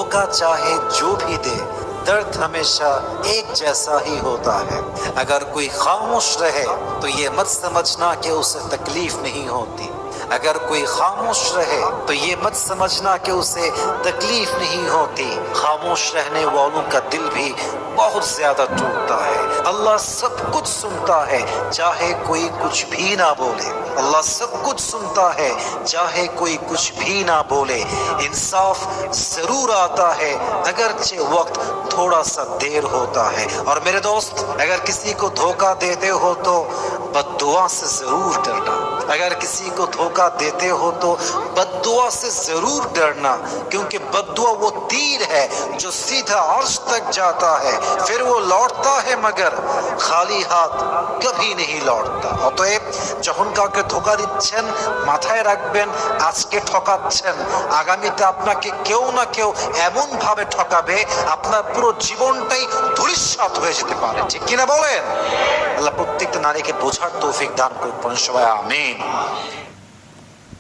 धोखा चाहे जो भी दे, दर्द हमेशा एक जैसा ही होता है। अगर कोई खामोश रहे तो ये मत समझना कि उसे तकलीफ नहीं होती। अगर कोई खामोश रहे तो ये मत समझना कि उसे तकलीफ नहीं होती। खामोश रहने वालों का दिल भी बहुत ज्यादा टूटता है। अल्लाह सब कुछ सुनता है चाहे कोई कुछ भी ना बोले। अल्लाह सब कुछ सुनता है चाहे कोई कुछ भी ना बोले। इंसाफ जरूर आता है अगरचे वक्त थोड़ा सा देर होता है। और मेरे दोस्त, अगर किसी को धोखा देते हो तो बद्दुआ से जरूर डरना। अगर किसी को धोखा देते हो तो बद्दुआ से जरूर डरना, क्योंकि बद्दुआ वो तीर है जो सीधा अर्श तक जाता है, फिर वो लौटता है मगर खाली हाथ कभी नहीं लौटता। অতএব যখন কাউকে ধোঁকা দিচ্ছেন মাথায় রাখবেন আজকে ঠকাচ্ছেন, আগামীতে আপনাকে কেউ না কেউ এমন ভাবে ঠকাবে আপনার পুরো জীবনটাই ধূলিসাৎ হয়ে যেতে পারে। ঠিক কিনা বলেন? আল্লাহ প্রত্যেকটা নারীকে বোঝার তৌফিক দান করুন সবাই, আমিন।